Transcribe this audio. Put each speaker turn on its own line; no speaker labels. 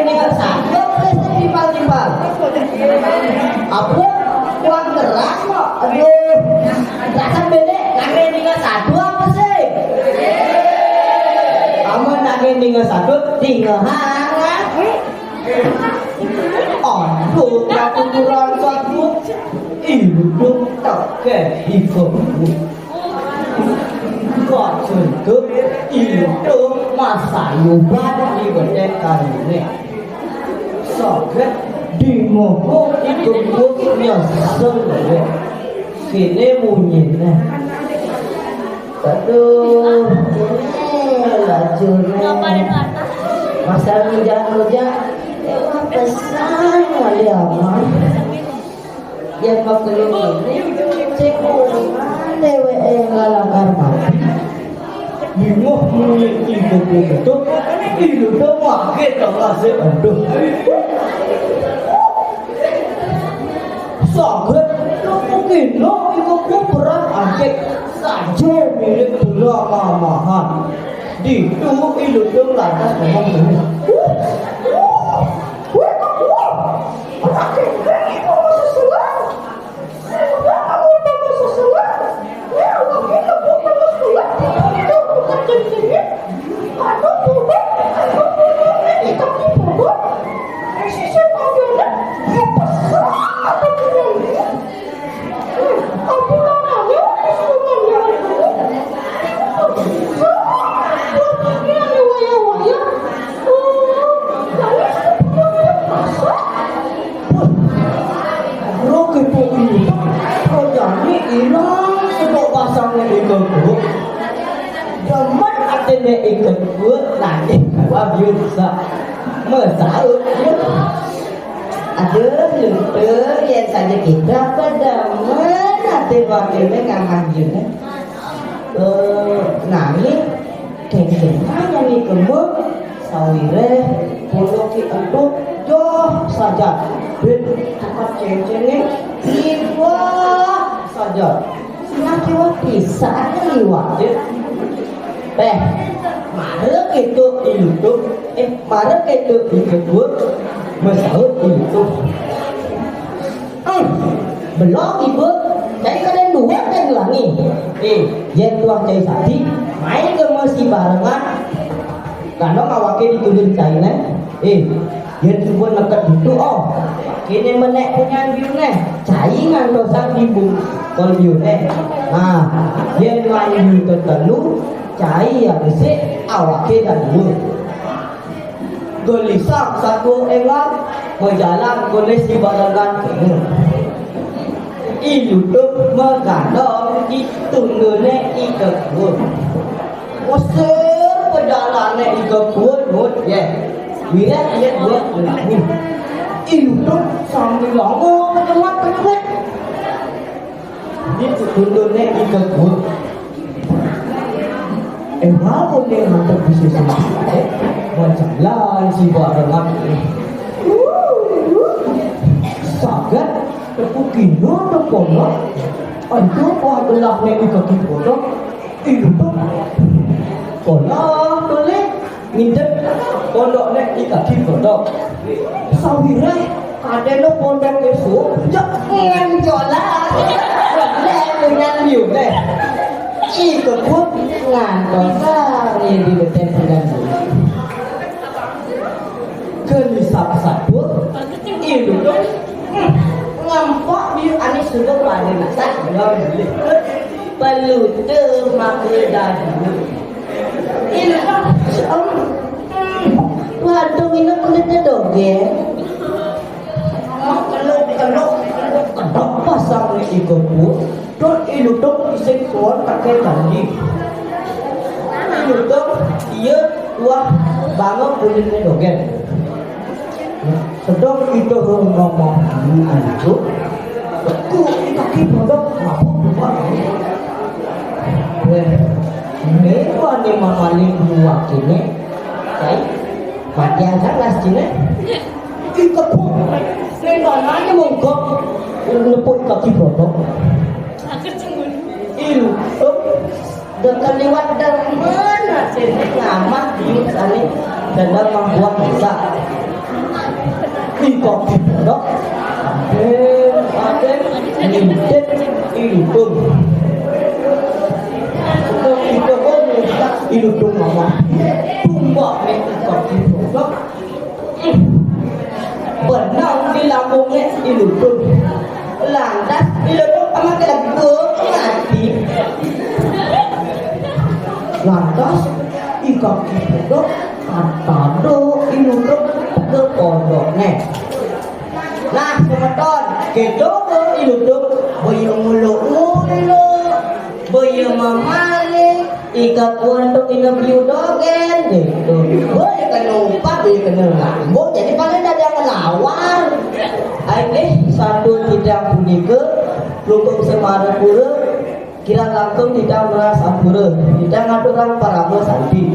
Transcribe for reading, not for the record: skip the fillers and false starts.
tinggal satu pasti timpal-timpal. Apa? Uang keras kok. Aduh. Rasa beda. Nangre tinggal satu apa sih? Kamu nangre tinggal satu tinggal hangat. Aduh, aku kurang satu. Hidup tak ke hidup. Kok cukup hidup masa yubat di berdekat ini. Soket di moho ikut nyesel ya. Kini bunyinya. Aduh, ini lajurnya. Masa hujan-hujan, pesan wali aman. Yang maklum ini, cekuman dewe ngalanggar mati. Bingung mulut itu makin terasa aduh. Sangat mungkin ikut berat anjing saja milik lama-lama. Di itu hidup lantas ngomong ini. Ada yang saja kita pada mana wakilnya ngaman juga. Nami kengkengnya nih kemu sawire poloki untuk jauh saja. Dan tempat cengcengnya liwa saja. Nanti waktu saatnya liwat ya. Marah itu marah itu Masaud itu belum ibu saya kalian dua kan ulangi yang tuang cai sati main ke masih barengan karena ngawake ditulis China yang sebuah nekat itu kini menek punya biune cai ngantosang ibu kalau biune yang lain itu telu cai ya besek awake dan dua gelisah satu emak berjalan goles di barangan hidup mengandung itu nune ikut usir perjalanan ikut ya bila dia buat hidup sambil lama penyuat itu nune ikut emak pun dia mantap bisnis jalan si barengan sangat terpukino terpondok ada adalah nek kaki pondok itu pondok boleh minjem pondok nek kaki pondok sawire ada no pondok esok jangan jolan dengan view deh itu pun ngantor yang di betul dengan gelisah satu itu dong ngampak di anis sudah pada masak perlu termakai ini waduh ini kulitnya dogeng kalau pasang ini ikut don itu dong isi keluar pakai tadi itu dong iya wah bangun kulitnya dogeng sedang kita ngomong itu aku kaki pondok ngapuk buat ini ada mamali buat ini baik bagian kelas ini ikut nanya mongkok lepuk kaki pondok itu dekat lewat dari mana sini ngamat di sana dan membuat bisa ikut dok ada ngintip ilung itu pun tak ilung mama tumbak nih ikut dok benang di lambungnya ilung lantas ilung sama kayak mati lantas ikut dok kata do ilung ke pondoknya. Nah, teman-teman, kita iluduk boyong mulu-mulu, boyong mamali, ikat untuk inap yudogen, gitu. Boy kena umpat, boy kena lambung, jadi paling ada yang ngelawan. Ini satu tidak punika, lukung semara pura, kira langsung tidak merasa pura, tidak ngaturkan para santi.